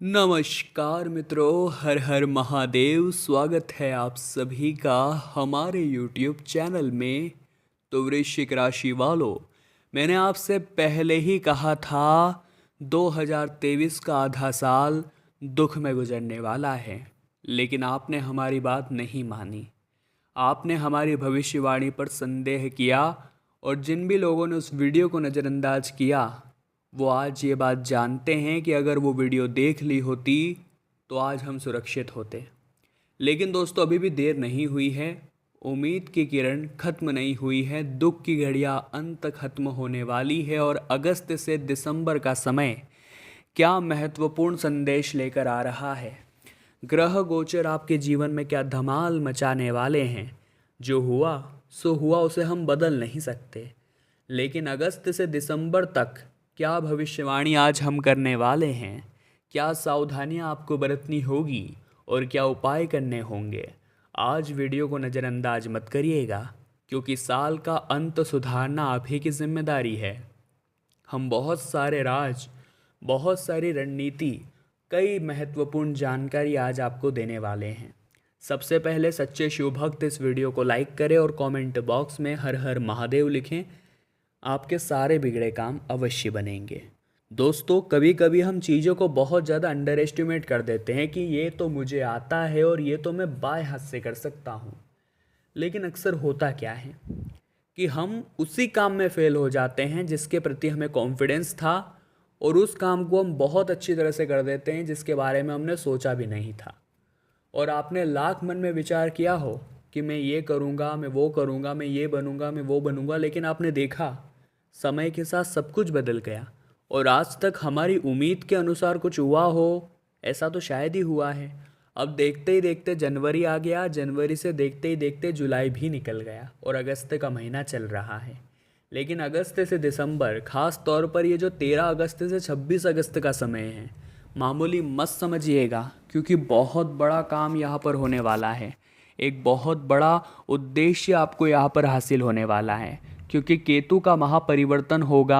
नमस्कार मित्रों, हर हर महादेव। स्वागत है आप सभी का हमारे YouTube चैनल में। तो वृश्चिक राशि वालों, मैंने आपसे पहले ही कहा था 2023 का आधा साल दुख में गुजरने वाला है, लेकिन आपने हमारी बात नहीं मानी। आपने हमारी भविष्यवाणी पर संदेह किया और जिन भी लोगों ने उस वीडियो को नज़रअंदाज किया वो आज ये बात जानते हैं कि अगर वो वीडियो देख ली होती तो आज हम सुरक्षित होते। लेकिन दोस्तों, अभी भी देर नहीं हुई है। उम्मीद की किरण खत्म नहीं हुई है। दुख की घड़ियां अंत खत्म होने वाली है और अगस्त से दिसंबर का समय क्या महत्वपूर्ण संदेश लेकर आ रहा है। ग्रह गोचर आपके जीवन में क्या धमाल मचाने वाले हैं। जो हुआ सो हुआ, उसे हम बदल नहीं सकते, लेकिन अगस्त से दिसंबर तक क्या भविष्यवाणी आज हम करने वाले हैं, क्या सावधानियां आपको बरतनी होगी और क्या उपाय करने होंगे। आज वीडियो को नज़रअंदाज मत करिएगा, क्योंकि साल का अंत सुधारना आप ही की जिम्मेदारी है। हम बहुत सारे राज, बहुत सारी रणनीति, कई महत्वपूर्ण जानकारी आज आपको देने वाले हैं। सबसे पहले सच्चे शिव भक्त इस वीडियो को लाइक करें और कमेंट बॉक्स में हर हर महादेव लिखें। आपके सारे बिगड़े काम अवश्य बनेंगे। दोस्तों, कभी कभी हम चीज़ों को बहुत ज़्यादा अंडर एस्टिमेट कर देते हैं कि ये तो मुझे आता है और ये तो मैं बाएं हाथ से कर सकता हूँ। लेकिन अक्सर होता क्या है कि हम उसी काम में फेल हो जाते हैं जिसके प्रति हमें कॉन्फिडेंस था, और उस काम को हम बहुत अच्छी तरह से कर देते हैं जिसके बारे में हमने सोचा भी नहीं था। और आपने लाख मन में विचार किया हो कि मैं ये करूँगा, मैं वो करूँगा, मैं ये बनूँगा, मैं वो बनूँगा, लेकिन आपने देखा समय के साथ सब कुछ बदल गया और आज तक हमारी उम्मीद के अनुसार कुछ हुआ हो, ऐसा तो शायद ही हुआ है। अब देखते ही देखते जनवरी आ गया, जनवरी से देखते ही देखते जुलाई भी निकल गया और अगस्त का महीना चल रहा है। लेकिन अगस्त से दिसंबर, खास तौर पर ये जो 13 अगस्त से 26 अगस्त का समय है, मामूली मत समझिएगा, क्योंकि बहुत बड़ा काम यहाँ पर होने वाला है। एक बहुत बड़ा उद्देश्य आपको यहाँ पर हासिल होने वाला है, क्योंकि केतु का महापरिवर्तन होगा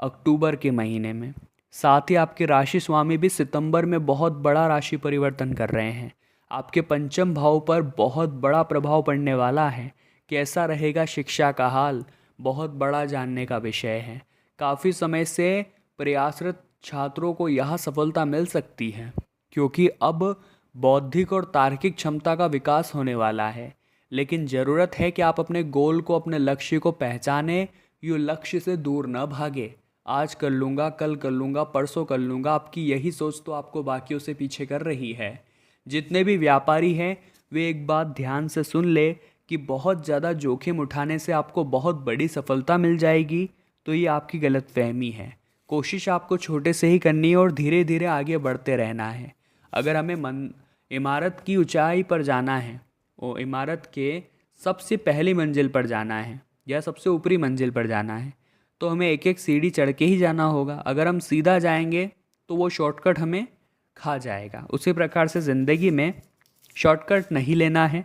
अक्टूबर के महीने में। साथ ही आपके राशि स्वामी भी सितंबर में बहुत बड़ा राशि परिवर्तन कर रहे हैं। आपके पंचम भाव पर बहुत बड़ा प्रभाव पड़ने वाला है। कैसा रहेगा शिक्षा का हाल, बहुत बड़ा जानने का विषय है। काफ़ी समय से प्रयासरत छात्रों को यह सफलता मिल सकती है, क्योंकि अब बौद्धिक और तार्किक क्षमता का विकास होने वाला है। लेकिन ज़रूरत है कि आप अपने गोल को, अपने लक्ष्य को पहचाने, यो लक्ष्य से दूर न भागे। आज कर लूँगा, कल कर लूँगा, परसों कर लूँगा, आपकी यही सोच तो आपको बाकियों से पीछे कर रही है। जितने भी व्यापारी हैं वे एक बात ध्यान से सुन ले कि बहुत ज़्यादा जोखिम उठाने से आपको बहुत बड़ी सफलता मिल जाएगी, तो ये आपकी गलतफहमी है। कोशिश आपको छोटे से ही करनी है और धीरे धीरे आगे बढ़ते रहना है। अगर हमें इमारत की ऊंचाई पर जाना है, वो इमारत के सबसे पहली मंजिल पर जाना है या सबसे ऊपरी मंजिल पर जाना है, तो हमें एक एक सीढ़ी चढ़ के ही जाना होगा। अगर हम सीधा जाएंगे तो वो शॉर्टकट हमें खा जाएगा। उसी प्रकार से ज़िंदगी में शॉर्टकट नहीं लेना है,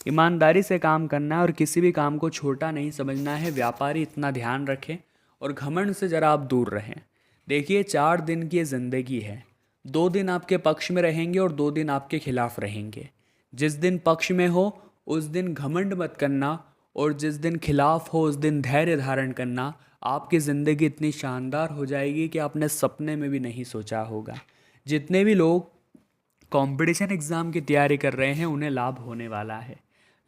ईमानदारी से काम करना है और किसी भी काम को छोटा नहीं समझना है। व्यापारी इतना ध्यान रखें और घमंड से ज़रा आप दूर रहें। देखिए, 4 दिन की ये ज़िंदगी है। 2 दिन आपके पक्ष में रहेंगे और 2 दिन आपके खिलाफ रहेंगे। जिस दिन पक्ष में हो उस दिन घमंड मत करना, और जिस दिन खिलाफ हो उस दिन धैर्य धारण करना। आपकी ज़िंदगी इतनी शानदार हो जाएगी कि आपने सपने में भी नहीं सोचा होगा। जितने भी लोग कंपटीशन एग्ज़ाम की तैयारी कर रहे हैं उन्हें लाभ होने वाला है,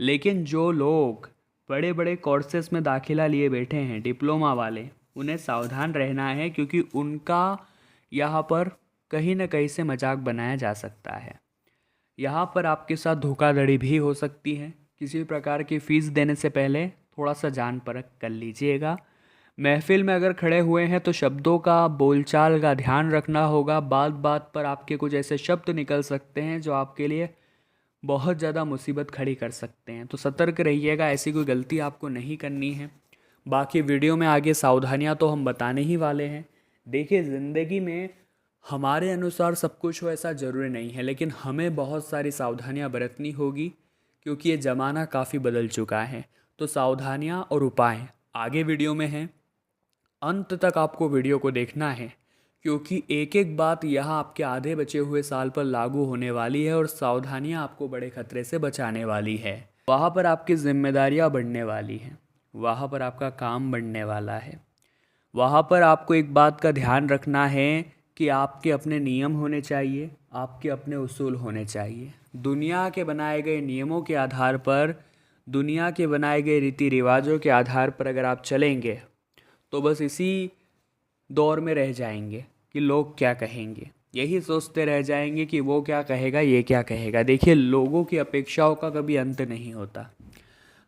लेकिन जो लोग बड़े बड़े कोर्सेस में दाखिला लिए बैठे हैं, डिप्लोमा वाले, उन्हें सावधान रहना है, क्योंकि उनका यहाँ पर कहीं ना कहीं से मजाक बनाया जा सकता है। यहाँ पर आपके साथ धोखाधड़ी भी हो सकती है। किसी भी प्रकार की फ़ीस देने से पहले थोड़ा सा जान परख कर लीजिएगा। महफिल में अगर खड़े हुए हैं तो शब्दों का, बोलचाल का ध्यान रखना होगा। बात बात पर आपके कुछ ऐसे शब्द निकल सकते हैं जो आपके लिए बहुत ज़्यादा मुसीबत खड़ी कर सकते हैं, तो सतर्क रहिएगा, ऐसी कोई गलती आपको नहीं करनी है। बाकी वीडियो में आगे सावधानियां तो हम बताने ही वाले हैं। देखिए, ज़िंदगी में हमारे अनुसार सब कुछ हो ऐसा ज़रूरी नहीं है, लेकिन हमें बहुत सारी सावधानियां बरतनी होगी, क्योंकि ये ज़माना काफ़ी बदल चुका है। तो सावधानियां और उपाय आगे वीडियो में हैं, अंत तक आपको वीडियो को देखना है, क्योंकि एक एक बात यहाँ आपके आधे बचे हुए साल पर लागू होने वाली है और सावधानियाँ आपको बड़े खतरे से बचाने वाली है। वहाँ पर आपकी जिम्मेदारियाँ बढ़ने वाली हैं, वहाँ पर आपका काम बढ़ने वाला है। वहाँ पर आपको एक बात का ध्यान रखना है कि आपके अपने नियम होने चाहिए, आपके अपने उसूल होने चाहिए। दुनिया के बनाए गए नियमों के आधार पर, दुनिया के बनाए गए रीति रिवाजों के आधार पर अगर आप चलेंगे तो बस इसी दौर में रह जाएंगे कि लोग क्या कहेंगे, यही सोचते रह जाएंगे कि वो क्या कहेगा, ये क्या कहेगा। देखिए, लोगों की अपेक्षाओं का कभी अंत नहीं होता।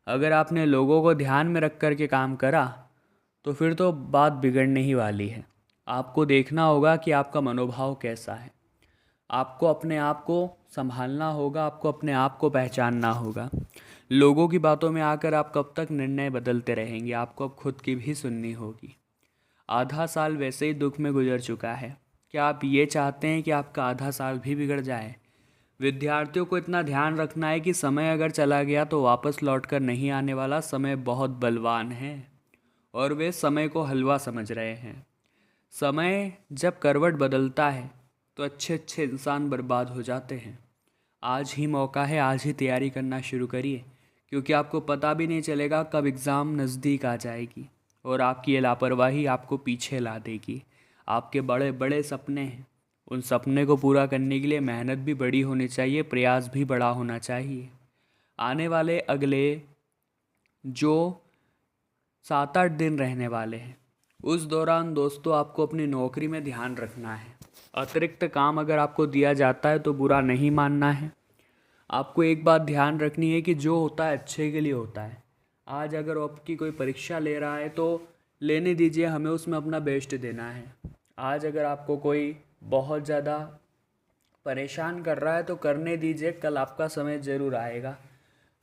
अगर आपने लोगों को ध्यान में रख कर के काम करा तो फिर तो बात बिगड़ने ही वाली है। आपको देखना होगा कि आपका मनोभाव कैसा है, आपको अपने आप को संभालना होगा, आपको अपने आप को पहचानना होगा। लोगों की बातों में आकर आप कब तक निर्णय बदलते रहेंगे, आपको अब खुद की भी सुननी होगी। आधा साल वैसे ही दुख में गुजर चुका है, क्या आप ये चाहते हैं कि आपका आधा साल भी बिगड़ जाए? विद्यार्थियों को इतना ध्यान रखना है कि समय अगर चला गया तो वापस लौट कर नहीं आने वाला। समय बहुत बलवान है और वे समय को हलवा समझ रहे हैं। समय जब करवट बदलता है तो अच्छे अच्छे इंसान बर्बाद हो जाते हैं। आज ही मौका है, आज ही तैयारी करना शुरू करिए, क्योंकि आपको पता भी नहीं चलेगा कब एग्ज़ाम नज़दीक आ जाएगी और आपकी ये लापरवाही आपको पीछे ला देगी। आपके बड़े बड़े सपने हैं, उन सपने को पूरा करने के लिए मेहनत भी बड़ी होनी चाहिए, प्रयास भी बड़ा होना चाहिए। आने वाले अगले जो 7-8 दिन रहने वाले हैं, उस दौरान दोस्तों आपको अपनी नौकरी में ध्यान रखना है। अतिरिक्त काम अगर आपको दिया जाता है तो बुरा नहीं मानना है। आपको एक बात ध्यान रखनी है कि जो होता है अच्छे के लिए होता है। आज अगर आपकी कोई परीक्षा ले रहा है तो लेने दीजिए, हमें उसमें अपना बेस्ट देना है। आज अगर आपको कोई बहुत ज़्यादा परेशान कर रहा है तो करने दीजिए, कल आपका समय ज़रूर आएगा।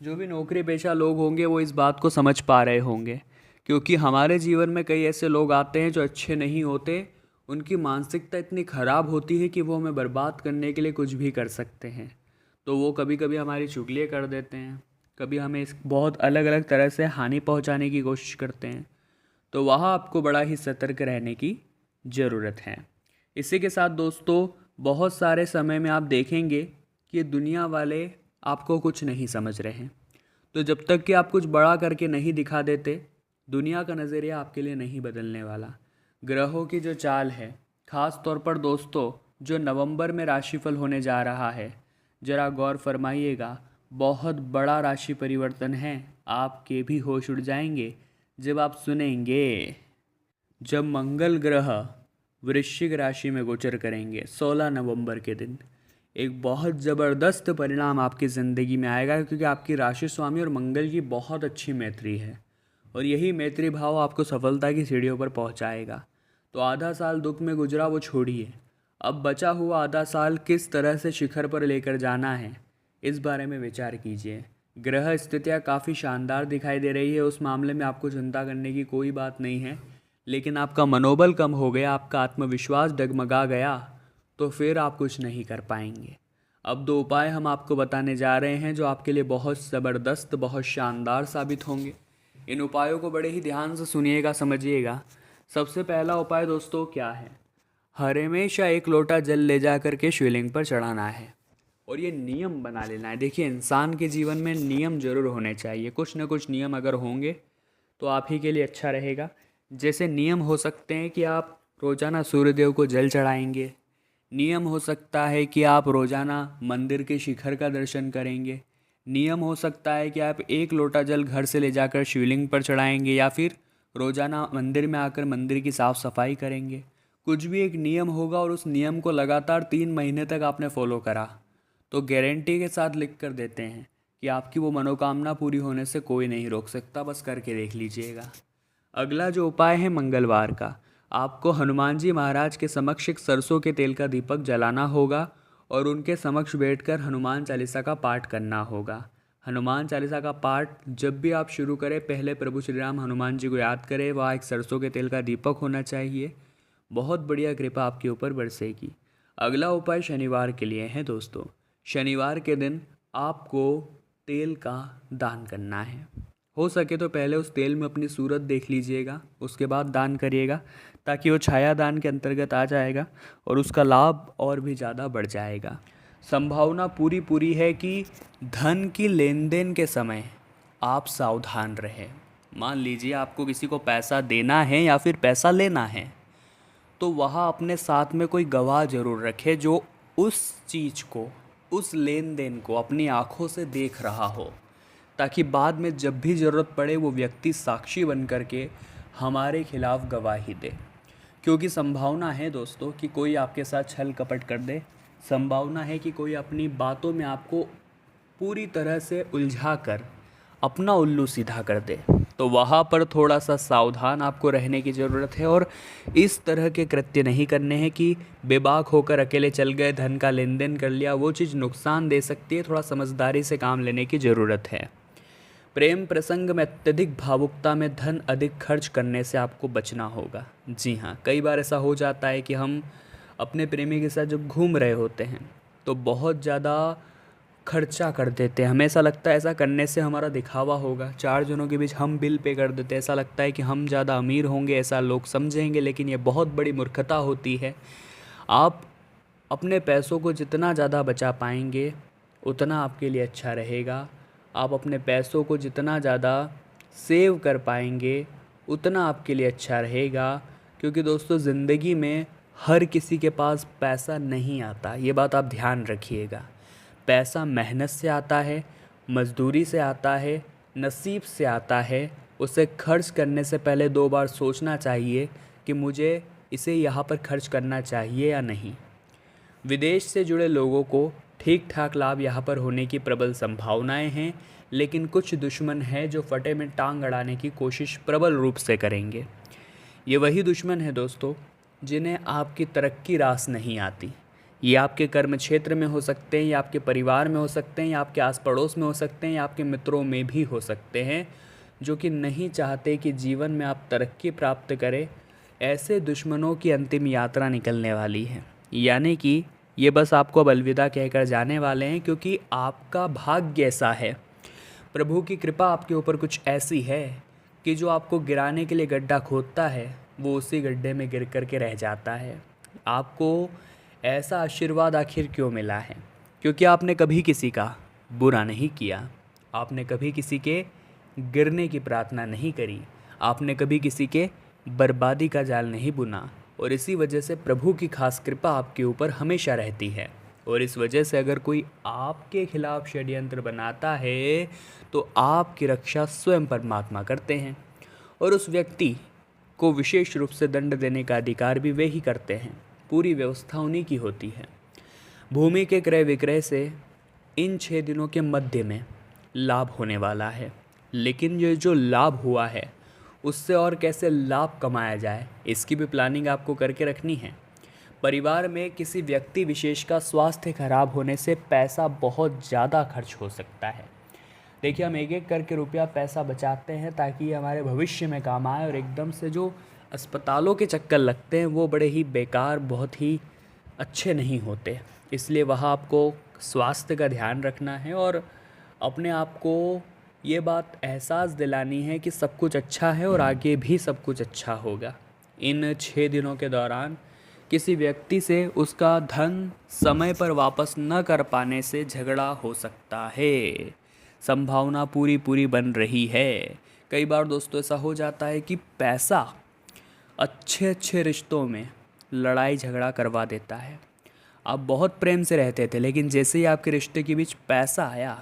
जो भी नौकरी पेशा लोग होंगे वो इस बात को समझ पा रहे होंगे, क्योंकि हमारे जीवन में कई ऐसे लोग आते हैं जो अच्छे नहीं होते। उनकी मानसिकता इतनी ख़राब होती है कि वो हमें बर्बाद करने के लिए कुछ भी कर सकते हैं। तो वो कभी कभी हमारी चुगलियाँ कर देते हैं, कभी हमें इस बहुत अलग अलग तरह से हानि पहुंचाने की कोशिश करते हैं। तो वहाँ आपको बड़ा ही सतर्क रहने की ज़रूरत है। इसी के साथ दोस्तों, बहुत सारे समय में आप देखेंगे कि दुनिया वाले आपको कुछ नहीं समझ रहे हैं। तो जब तक कि आप कुछ बड़ा करके नहीं दिखा देते, दुनिया का नज़रिया आपके लिए नहीं बदलने वाला। ग्रहों की जो चाल है, ख़ास तौर पर दोस्तों जो नवंबर में राशिफल होने जा रहा है, ज़रा गौर फरमाइएगा। बहुत बड़ा राशि परिवर्तन है। आपके भी होश उड़ जाएंगे जब आप सुनेंगे जब मंगल ग्रह वृश्चिक राशि में गोचर करेंगे 16 नवंबर के दिन। एक बहुत ज़बरदस्त परिणाम आपकी ज़िंदगी में आएगा, क्योंकि आपकी राशि स्वामी और मंगल की बहुत अच्छी मैत्री है और यही मैत्री भाव आपको सफलता की सीढ़ियों पर पहुंचाएगा। तो आधा साल दुख में गुजरा वो छोड़िए, अब बचा हुआ आधा साल किस तरह से शिखर पर लेकर जाना है, इस बारे में विचार कीजिए। ग्रह स्थितियाँ काफ़ी शानदार दिखाई दे रही है, उस मामले में आपको चिंता करने की कोई बात नहीं है। लेकिन आपका मनोबल कम हो गया, आपका आत्मविश्वास डगमगा गया तो फिर आप कुछ नहीं कर पाएंगे। अब 2 उपाय हम आपको बताने जा रहे हैं जो आपके लिए बहुत ज़बरदस्त, बहुत शानदार साबित होंगे। इन उपायों को बड़े ही ध्यान से सुनिएगा, समझिएगा। सबसे पहला उपाय दोस्तों क्या है? हर हमेशा 1 लोटा जल ले जा कर के शिवलिंग पर चढ़ाना है और ये नियम बना लेना है। देखिए, इंसान के जीवन में नियम जरूर होने चाहिए, कुछ न कुछ नियम अगर होंगे तो आप ही के लिए अच्छा रहेगा। जैसे नियम हो सकते हैं कि आप रोज़ाना सूर्यदेव को जल चढ़ाएंगे, नियम हो सकता है कि आप रोज़ाना मंदिर के शिखर का दर्शन करेंगे, नियम हो सकता है कि आप 1 लोटा जल घर से ले जाकर शिवलिंग पर चढ़ाएंगे, या फिर रोज़ाना मंदिर में आकर मंदिर की साफ़ सफाई करेंगे। कुछ भी एक नियम होगा और उस नियम को लगातार 3 महीने तक आपने फॉलो करा तो गारंटी के साथ लिख कर देते हैं कि आपकी वो मनोकामना पूरी होने से कोई नहीं रोक सकता। बस करके देख लीजिएगा। अगला जो उपाय है मंगलवार का, आपको हनुमान जी महाराज के समक्ष एक सरसों के तेल का दीपक जलाना होगा और उनके समक्ष बैठकर हनुमान चालीसा का पाठ करना होगा। हनुमान चालीसा का पाठ जब भी आप शुरू करें, पहले प्रभु श्री राम हनुमान जी को याद करें, वहाँ एक सरसों के तेल का दीपक होना चाहिए। बहुत बढ़िया कृपा आपके ऊपर बरसेगी। अगला उपाय शनिवार के लिए है दोस्तों। शनिवार के दिन आपको तेल का दान करना है। हो सके तो पहले उस तेल में अपनी सूरत देख लीजिएगा, उसके बाद दान करिएगा, ताकि वो छाया दान के अंतर्गत आ जाएगा और उसका लाभ और भी ज़्यादा बढ़ जाएगा। संभावना पूरी पूरी है कि धन की लेन देन के समय आप सावधान रहें। मान लीजिए आपको किसी को पैसा देना है या फिर पैसा लेना है, तो वहाँ अपने साथ में कोई गवाह ज़रूर रखे जो उस चीज़ को, उस लेन देन को अपनी आँखों से देख रहा हो, ताकि बाद में जब भी ज़रूरत पड़े वो व्यक्ति साक्षी बन कर के हमारे खिलाफ गवाही दे। क्योंकि संभावना है दोस्तों कि कोई आपके साथ छल कपट कर दे, संभावना है कि कोई अपनी बातों में आपको पूरी तरह से उलझा कर अपना उल्लू सीधा कर दे। तो वहाँ पर थोड़ा सा सावधान आपको रहने की ज़रूरत है और इस तरह के कृत्य नहीं करने हैं कि बेबाक होकर अकेले चल गए, धन का लेन देन कर लिया, वो चीज़ नुकसान दे सकती है। थोड़ा समझदारी से काम लेने की ज़रूरत है। प्रेम प्रसंग में अत्यधिक भावुकता में धन अधिक खर्च करने से आपको बचना होगा। जी हाँ, कई बार ऐसा हो जाता है कि हम अपने प्रेमी के साथ जब घूम रहे होते हैं तो बहुत ज़्यादा खर्चा कर देते हैं। हमें ऐसा लगता है ऐसा करने से हमारा दिखावा होगा, 4 जनों के बीच हम बिल पे कर देते हैं। ऐसा लगता है कि हम ज़्यादा अमीर होंगे, ऐसा लोग समझेंगे, लेकिन ये बहुत बड़ी मूर्खता होती है। आप अपने पैसों को जितना ज़्यादा बचा पाएंगे उतना आपके लिए अच्छा रहेगा। आप अपने पैसों को जितना ज़्यादा सेव कर पाएंगे उतना आपके लिए अच्छा रहेगा। क्योंकि दोस्तों ज़िंदगी में हर किसी के पास पैसा नहीं आता, ये बात आप ध्यान रखिएगा। पैसा मेहनत से आता है, मज़दूरी से आता है, नसीब से आता है। उसे खर्च करने से पहले 2 बार सोचना चाहिए कि मुझे इसे यहाँ पर खर्च करना चाहिए या नहीं। विदेश से जुड़े लोगों को ठीक ठाक लाभ यहाँ पर होने की प्रबल संभावनाएं हैं, लेकिन कुछ दुश्मन हैं जो फटे में टांग अड़ाने की कोशिश प्रबल रूप से करेंगे। ये वही दुश्मन है दोस्तों जिन्हें आपकी तरक्की रास नहीं आती। ये आपके कर्म क्षेत्र में हो सकते हैं, या आपके परिवार में हो सकते हैं, या आपके आस पड़ोस में हो सकते हैं, या आपके मित्रों में भी हो सकते हैं, जो कि नहीं चाहते कि जीवन में आप तरक्की प्राप्त करें। ऐसे दुश्मनों की अंतिम यात्रा निकलने वाली है, यानी कि ये बस आपको अब अलविदा कहकर जाने वाले हैं, क्योंकि आपका भाग्य ऐसा है, प्रभु की कृपा आपके ऊपर कुछ ऐसी है कि जो आपको गिराने के लिए गड्ढा खोदता है वो उसी गड्ढे में गिर कर के रह जाता है। आपको ऐसा आशीर्वाद आखिर क्यों मिला है? क्योंकि आपने कभी किसी का बुरा नहीं किया, आपने कभी किसी के गिरने की प्रार्थना नहीं करी, आपने कभी किसी के बर्बादी का जाल नहीं बुना, और इसी वजह से प्रभु की खास कृपा आपके ऊपर हमेशा रहती है। और इस वजह से अगर कोई आपके खिलाफ षड्यंत्र बनाता है तो आपकी रक्षा स्वयं परमात्मा करते हैं, और उस व्यक्ति को विशेष रूप से दंड देने का अधिकार भी वे ही करते हैं। पूरी व्यवस्था उन्हीं की होती है। भूमि के क्रय विक्रय से इन 6 दिनों के मध्य में लाभ होने वाला है, लेकिन ये जो लाभ हुआ है उससे और कैसे लाभ कमाया जाए इसकी भी प्लानिंग आपको करके रखनी है। परिवार में किसी व्यक्ति विशेष का स्वास्थ्य खराब होने से पैसा बहुत ज़्यादा खर्च हो सकता है। देखिए, हम एक एक करके रुपया पैसा बचाते हैं ताकि ये हमारे भविष्य में काम आए, और एकदम से जो अस्पतालों के चक्कर लगते हैं वो बड़े ही बेकार, बहुत ही अच्छे नहीं होते। इसलिए वहाँ आपको स्वास्थ्य का ध्यान रखना है और अपने आप को ये बात एहसास दिलानी है कि सब कुछ अच्छा है और आगे भी सब कुछ अच्छा होगा। इन 6 दिनों के दौरान किसी व्यक्ति से उसका धन समय पर वापस न कर पाने से झगड़ा हो सकता है। संभावना पूरी पूरी बन रही है। कई बार दोस्तों ऐसा हो जाता है कि पैसा अच्छे अच्छे रिश्तों में लड़ाई झगड़ा करवा देता है। आप बहुत प्रेम से रहते थे, लेकिन जैसे ही आपके रिश्ते के बीच पैसा आया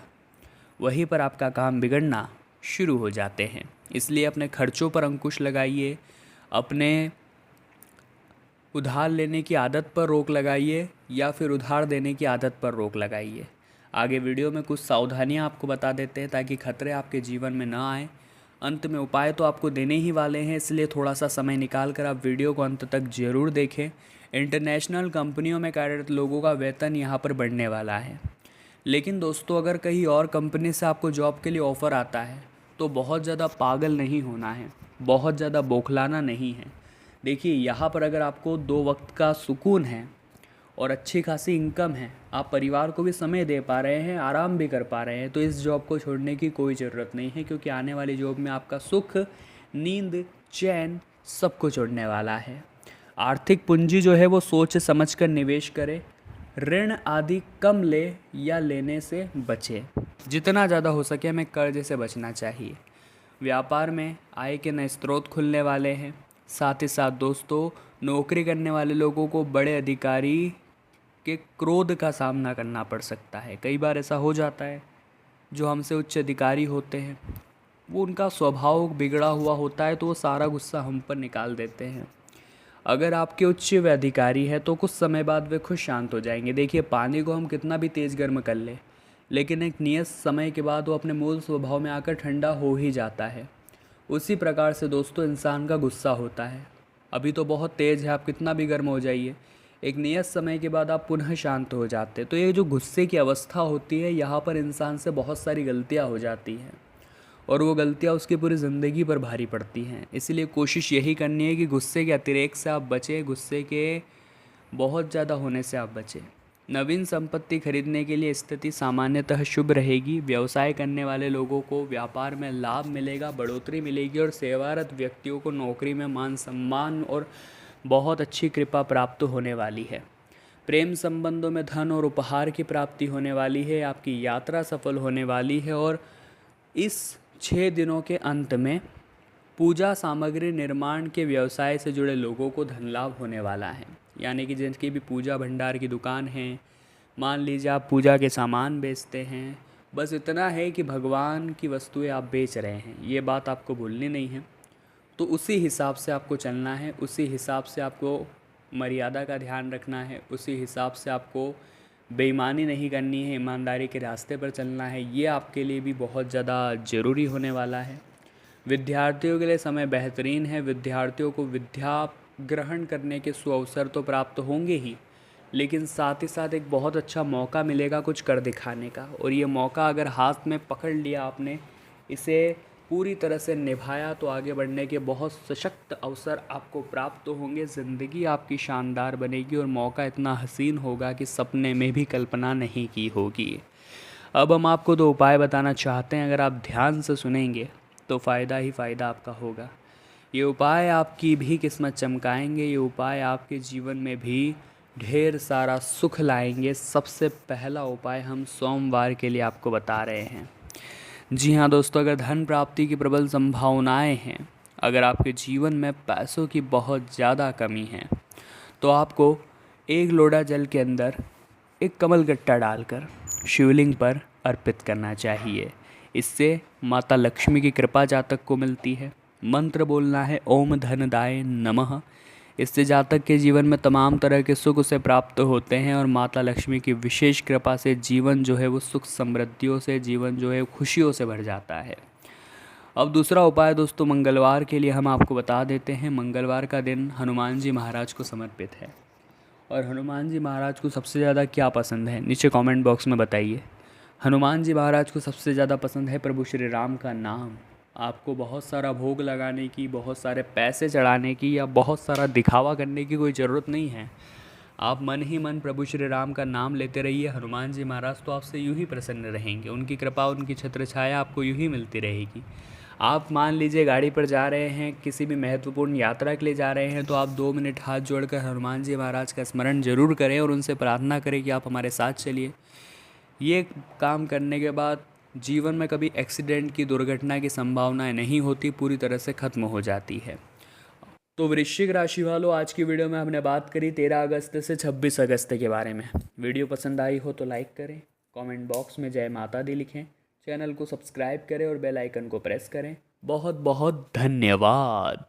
वहीं पर आपका काम बिगड़ना शुरू हो जाते हैं। इसलिए अपने खर्चों पर अंकुश लगाइए, अपने उधार लेने की आदत पर रोक लगाइए, या फिर उधार देने की आदत पर रोक लगाइए। आगे वीडियो में कुछ सावधानियां आपको बता देते हैं ताकि खतरे आपके जीवन में ना आए। अंत में उपाय तो आपको देने ही वाले हैं, इसलिए थोड़ा सा समय निकाल कर आप वीडियो को अंत तक ज़रूर देखें। इंटरनेशनल कंपनियों में कार्यरत लोगों का वेतन यहाँ पर बढ़ने वाला है, लेकिन दोस्तों अगर कहीं और कंपनी से आपको जॉब के लिए ऑफ़र आता है तो बहुत ज़्यादा पागल नहीं होना है, बहुत ज़्यादा बौखलाना नहीं है। देखिए, यहाँ पर अगर आपको 2 वक्त का सुकून है और अच्छी खासी इनकम है, आप परिवार को भी समय दे पा रहे हैं, आराम भी कर पा रहे हैं, तो इस जॉब को छोड़ने की कोई ज़रूरत नहीं है, क्योंकि आने वाली जॉब में आपका सुख, नींद, चैन सब कुछ उड़ने वाला है। आर्थिक पूंजी जो है वो सोच समझ कर निवेश करें, ऋण आदि कम ले या लेने से बचे। जितना ज़्यादा हो सके हमें कर्ज से बचना चाहिए। व्यापार में आय के नए स्रोत खुलने वाले हैं। साथ ही साथ दोस्तों, नौकरी करने वाले लोगों को बड़े अधिकारी के क्रोध का सामना करना पड़ सकता है। कई बार ऐसा हो जाता है, जो हमसे उच्च अधिकारी होते हैं वो उनका स्वभाव बिगड़ा हुआ होता है, तो वो सारा गुस्सा हम पर निकाल देते हैं। अगर आपके उच्च व अधिकारी है तो कुछ समय बाद वे खुद शांत हो जाएंगे। देखिए, पानी को हम कितना भी तेज़ गर्म कर ले, लेकिन एक नियत समय के बाद वो अपने मूल स्वभाव में आकर ठंडा हो ही जाता है। उसी प्रकार से दोस्तों, इंसान का गुस्सा होता है। अभी तो बहुत तेज़ है, आप कितना भी गर्म हो जाइए, एक नियत समय के बाद आप पुनः शांत हो जाते हैं। तो ये जो गुस्से की अवस्था होती है, यहाँ पर इंसान से बहुत सारी गलतियाँ हो जाती हैं, और वो गलतियाँ उसकी पूरी ज़िंदगी पर भारी पड़ती हैं। इसीलिए कोशिश यही करनी है कि गुस्से के अतिरेक से आप बचें, गुस्से के बहुत ज़्यादा होने से आप बचें। नवीन संपत्ति खरीदने के लिए स्थिति सामान्यतः शुभ रहेगी। व्यवसाय करने वाले लोगों को व्यापार में लाभ मिलेगा, बढ़ोतरी मिलेगी, और सेवारत व्यक्तियों को नौकरी में मान सम्मान और बहुत अच्छी कृपा प्राप्त होने वाली है। प्रेम संबंधों में धन और उपहार की प्राप्ति होने वाली है। आपकी यात्रा सफल होने वाली है, और इस 6 दिनों के अंत में पूजा सामग्री निर्माण के व्यवसाय से जुड़े लोगों को धन लाभ होने वाला है। यानी कि जिनकी भी पूजा भंडार की दुकान है, मान लीजिए आप पूजा के सामान बेचते हैं, बस इतना है कि भगवान की वस्तुएं आप बेच रहे हैं, ये बात आपको भूलनी नहीं है। तो उसी हिसाब से आपको चलना है, उसी हिसाब से आपको मर्यादा का ध्यान रखना है, उसी हिसाब से आपको बेईमानी नहीं करनी है, ईमानदारी के रास्ते पर चलना है। ये आपके लिए भी बहुत ज़्यादा ज़रूरी होने वाला है। विद्यार्थियों के लिए समय बेहतरीन है। विद्यार्थियों को विद्या ग्रहण करने के सुअवसर तो प्राप्त होंगे ही, लेकिन साथ ही साथ एक बहुत अच्छा मौका मिलेगा कुछ कर दिखाने का। और ये मौका अगर हाथ में पकड़ लिया आपने, इसे पूरी तरह से निभाया, तो आगे बढ़ने के बहुत सशक्त अवसर आपको प्राप्त होंगे। ज़िंदगी आपकी शानदार बनेगी, और मौका इतना हसीन होगा कि सपने में भी कल्पना नहीं की होगी। अब हम आपको 2 उपाय बताना चाहते हैं। अगर आप ध्यान से सुनेंगे तो फ़ायदा ही फ़ायदा आपका होगा। ये उपाय आपकी भी किस्मत चमकाएंगे। ये उपाय आपके जीवन में भी ढेर सारा सुख लाएंगे। सबसे पहला उपाय हम सोमवार के लिए आपको बता रहे हैं। जी हाँ दोस्तों, अगर धन प्राप्ति की प्रबल संभावनाएं हैं, अगर आपके जीवन में पैसों की बहुत ज़्यादा कमी है, तो आपको 1 लोटा जल के अंदर एक कमल गट्टा डालकर शिवलिंग पर अर्पित करना चाहिए। इससे माता लक्ष्मी की कृपा जातक को मिलती है। मंत्र बोलना है ओम धनदाय नमः। इससे जातक के जीवन में तमाम तरह के सुख उसे प्राप्त होते हैं, और माता लक्ष्मी की विशेष कृपा से जीवन जो है वो सुख समृद्धियों से, जीवन जो है खुशियों से भर जाता है। अब दूसरा उपाय दोस्तों, मंगलवार के लिए हम आपको बता देते हैं। मंगलवार का दिन हनुमान जी महाराज को समर्पित है। और हनुमान जी महाराज को सबसे ज़्यादा क्या पसंद है, नीचे कमेंट बॉक्स में बताइए। हनुमान जी महाराज को सबसे ज़्यादा पसंद है प्रभु श्री राम का नाम। आपको बहुत सारा भोग लगाने की, बहुत सारे पैसे चढ़ाने की, या बहुत सारा दिखावा करने की कोई ज़रूरत नहीं है। आप मन ही मन प्रभु श्री राम का नाम लेते रहिए। हनुमान जी महाराज तो आपसे यूं ही प्रसन्न रहेंगे, उनकी कृपा, उनकी छत्र छाया आपको यूं ही मिलती रहेगी। आप मान लीजिए गाड़ी पर जा रहे हैं, किसी भी महत्वपूर्ण यात्रा के लिए जा रहे हैं, तो आप 2 मिनट हाथ जोड़कर हनुमान जी महाराज का स्मरण जरूर करें, और उनसे प्रार्थना करें कि आप हमारे साथ चलिए। ये काम करने के बाद जीवन में कभी एक्सीडेंट की, दुर्घटना की संभावनाएं नहीं होती, पूरी तरह से ख़त्म हो जाती है। तो वृश्चिक राशि वालों, आज की वीडियो में हमने बात करी 13 अगस्त से 26 अगस्त के बारे में। वीडियो पसंद आई हो तो लाइक करें, कमेंट बॉक्स में जय माता दी लिखें, चैनल को सब्सक्राइब करें और बेल आइकन को प्रेस करें। बहुत बहुत धन्यवाद।